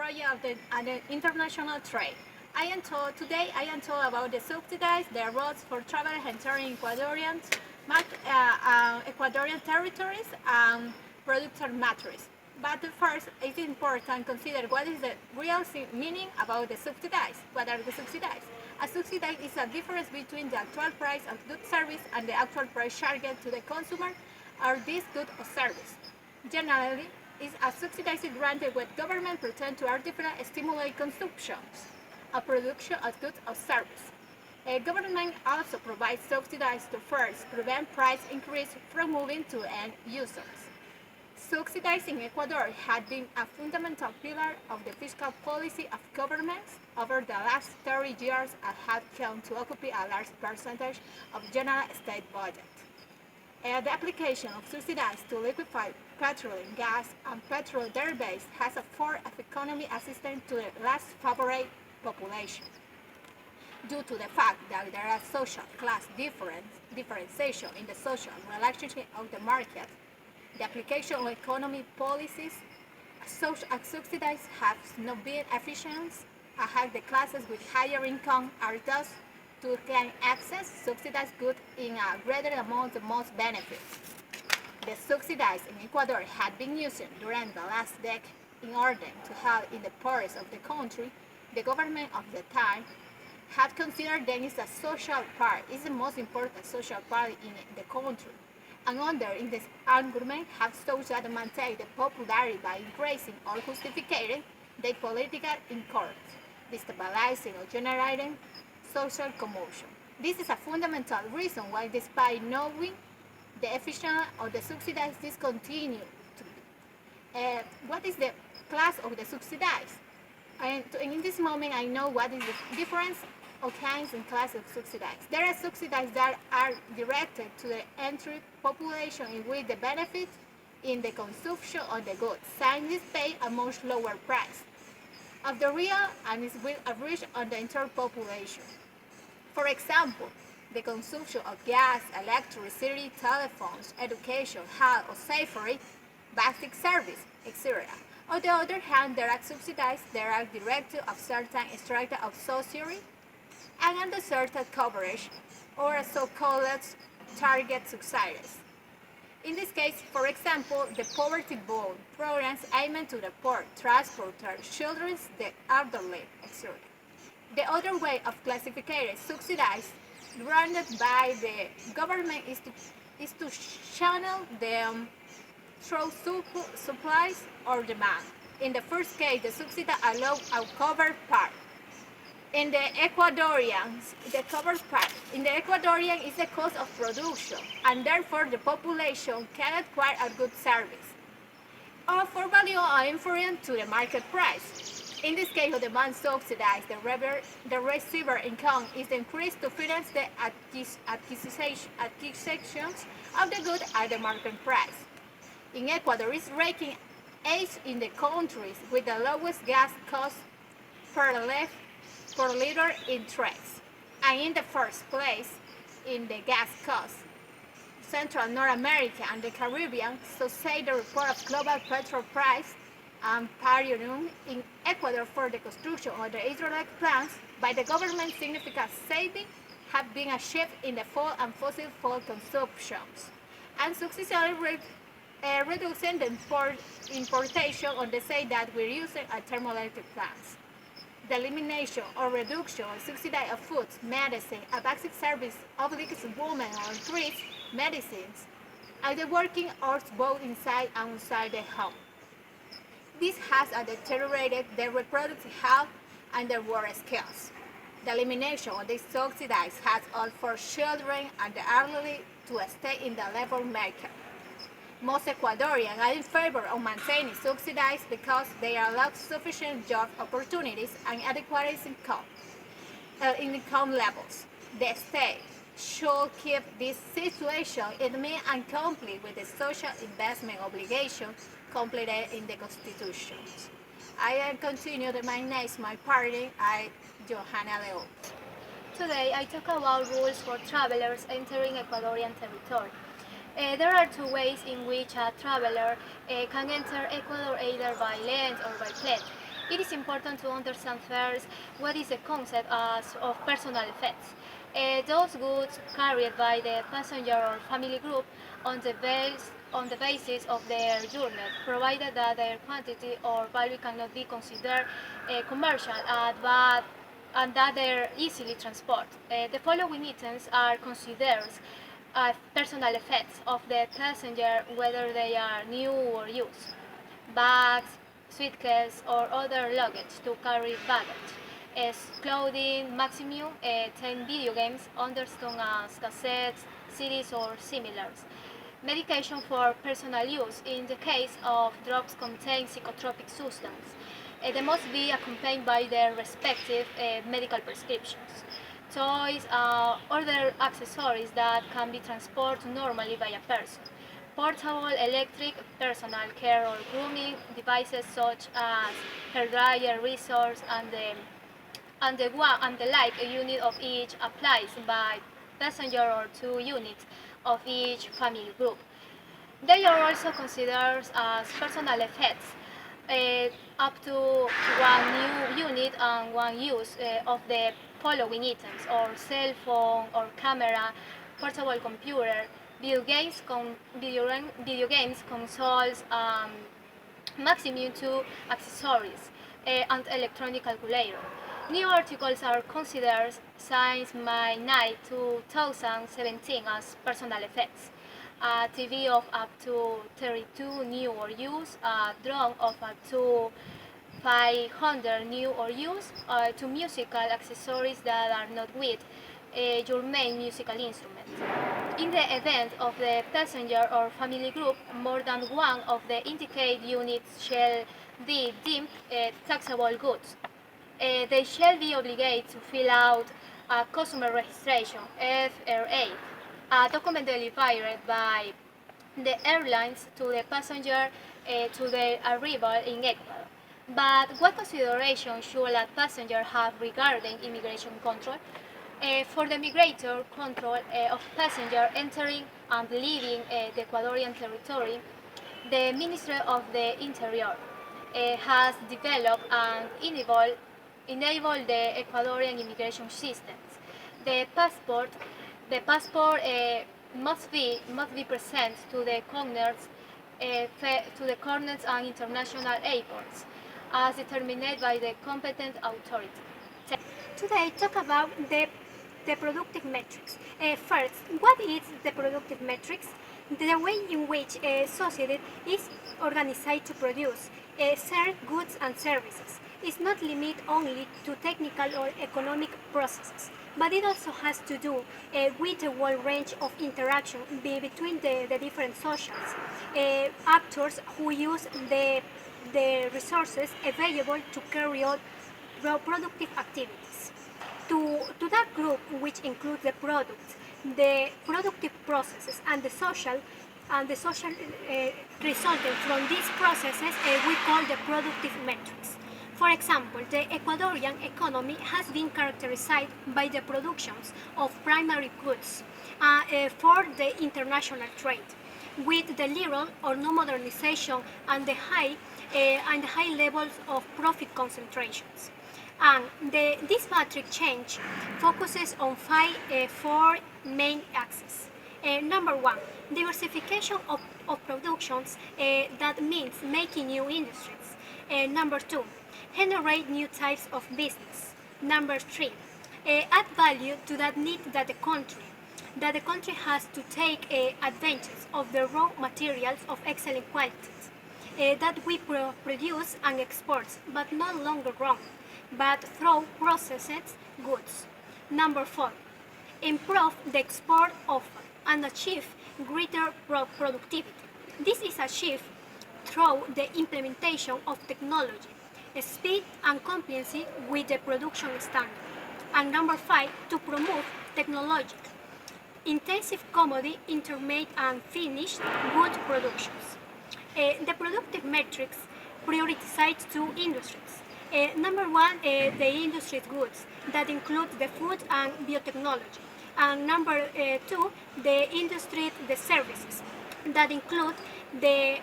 project of the international trade. Today I am told about the subsidies, the roads for travel entering Ecuadorian territories and producer matters. But first, it's important to consider what is the real meaning about the subsidies. What are the subsidies? A subsidy is a difference between the actual price of good service and the actual price charged to the consumer or this good or service. Generally, is a subsidized granted when government pretend to artificially stimulate consumption, a production of goods or service. A government also provides subsidies to first prevent price increase from moving to end users. Subsidies in Ecuador had been a fundamental pillar of the fiscal policy of governments over the last 30 years and had come to occupy a large percentage of general state budget. The application of subsidies to liquefy petroleum, gas, and petrol derivatives has a form of economic assistance to the less favored population. Due to the fact that there is social class differentiation in the social relationship of the market, the application of economic policies subsidies have not been efficient, and the classes with higher income are thus to gain access subsidized goods in a greater amount the most benefits. The subsidies in Ecuador had been used during the last decade in order to help in the poorest of the country. The government of the time had considered them as a social part, is the most important social party in the country. And under in this argument have sought to maintain the popularity by increasing or justifying the political incoherence, destabilizing or generating social commotion. This is a fundamental reason why, despite knowing the efficiency of the subsidies, discontinue to be. What is the class of the subsidies? And in this moment, I know what is the difference of kinds and classes of subsidies. There are subsidies that are directed to the entry population in which the benefit in the consumption of the goods, since pay a much lower price of the real and is will average on the entire population. For example, the consumption of gas, electricity, telephones, education, health, or safety, basic service, etc. On the other hand, there are subsidies that are directed of certain strata of society and undeserted coverage, or so-called target societies. In this case, for example, the poverty bond programs aimed to the poor, transporters, children, the elderly, etc. The other way of classifying subsidies granted by the government is to channel them through supplies or demand. In the first case, the subsidy allows a covered part. In the Ecuadorian, is the cost of production, and therefore the population can acquire a good service, or for value or inferior to the market price. In this case, the demand subsidized, the receiver income is increased to finance the acquisitions of the good at the market price. In Ecuador, is ranking 8th in the countries with the lowest gas cost per liter in trades, and in the first place in the gas cost. Central North America and the Caribbean, so say the report of global petrol price and parium in Ecuador for the construction of the hydraulic plants by the government. Significant savings have been achieved in the fuel and fossil fuel consumptions, and successfully reducing the importation on the say that we're using at thermoelectric plants. The elimination or reduction of subsidy of foods, medicine, a basic service obligates women or treats medicines, and the working hours both inside and outside the home. This has deteriorated their reproductive health and their work skills. The elimination of these subsidies has allowed children and the elderly to stay in the labor market. Most Ecuadorians are in favor of maintaining subsidies because they allow sufficient job opportunities and adequate income levels. The state should keep this situation in mind and complete with the social investment obligation completed in the Constitution. I continue my party, Johanna León. Today I talk about rules for travelers entering Ecuadorian territory. There are two ways in which a traveler can enter Ecuador, either by land or by plane. It is important to understand first what is the concept of personal effects. Those goods carried by the passenger or family group on the basis of their journey, provided that their quantity or value cannot be considered commercial, but and that they're easily transported. The following items are considered personal effects of the passenger, whether they are new or used: bags, suitcases, or other luggage to carry baggage, as clothing, maximum 10 video games, understood as cassettes, CDs, or similars. Medication for personal use in the case of drugs containing psychotropic substance. They must be accompanied by their respective medical prescriptions. Toys, other accessories that can be transported normally by a person. Portable, electric, personal care or grooming devices such as hair dryer, razors, and the like a unit of each applies by passenger or 2 units of each family group. They are also considered as personal effects up to 1 unit and 1 use of the following items: or cell phone or camera, portable computer, video games, consoles, maximum 2 accessories, and electronic calculator. New articles are considered since May 9, 2017 as personal effects. A TV of up to 32 new or used, a drone of up to 500 new or used, to musical accessories that are not with your main musical instrument. In the event of the passenger or family group, more than one of the indicated units shall be deemed taxable goods. They shall be obligated to fill out a customer registration (FRA), a document delivered by the airlines to the passenger to their arrival in Ecuador. But what consideration should a passenger have regarding immigration control? For the migrator control of passenger entering and leaving the Ecuadorian territory, the Ministry of the Interior has developed and enabled the Ecuadorian immigration systems. The passport, must be present to the corners and international airports, as determined by the competent authority. Today, talk about the productive metrics. First, what is the productive metrics? The way in which a society is organized to produce certain goods and services is not limited only to technical or economic processes, but it also has to do with a wide range of interaction between the different socials actors who use the resources available to carry out productive activities. To that group, which includes the products, the productive processes, and the social resulting from these processes, we call the productive metrics. For example, the Ecuadorian economy has been characterized by the productions of primary goods for the international trade, with the little or no modernization and the high levels of profit concentrations. And this matrix change focuses on four main axes. Number one, diversification of productions, that means making new industries. Number two, generate new types of business. Number three, add value to that need that the country has to take advantage of the raw materials of excellent qualities that we produce and export, but no longer grown, but through processed goods. Number four, improve the export offer and achieve greater productivity. This is achieved through the implementation of technology, speed and compliancy with the production standard. And number five, to promote technological, intensive commodity, intermediate and finished good productions. The productive metrics prioritize two industries. Number one, the industry goods that include the food and biotechnology. And number two, the services that include the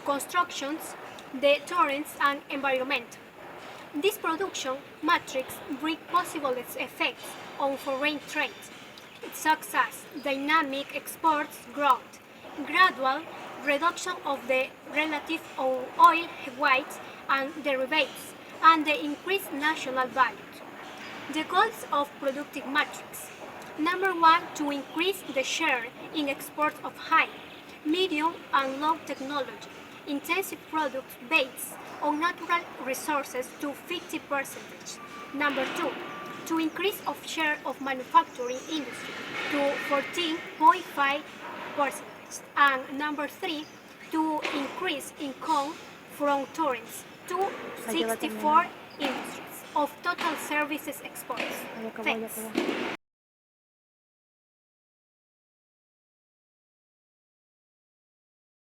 constructions, the torrents and environment. This production matrix brings possible effects on foreign trade, such as dynamic exports growth, gradual reduction of the relative oil weight and derivatives, and the increased national value. The goals of productive matrix. Number one, to increase the share in exports of high, medium, and low technology, intensive products based on natural resources to 50%. Number two, to increase of share of manufacturing industry to 14.5%. And number three, to increase income from tourists to 64 industries of total services exports. Thanks.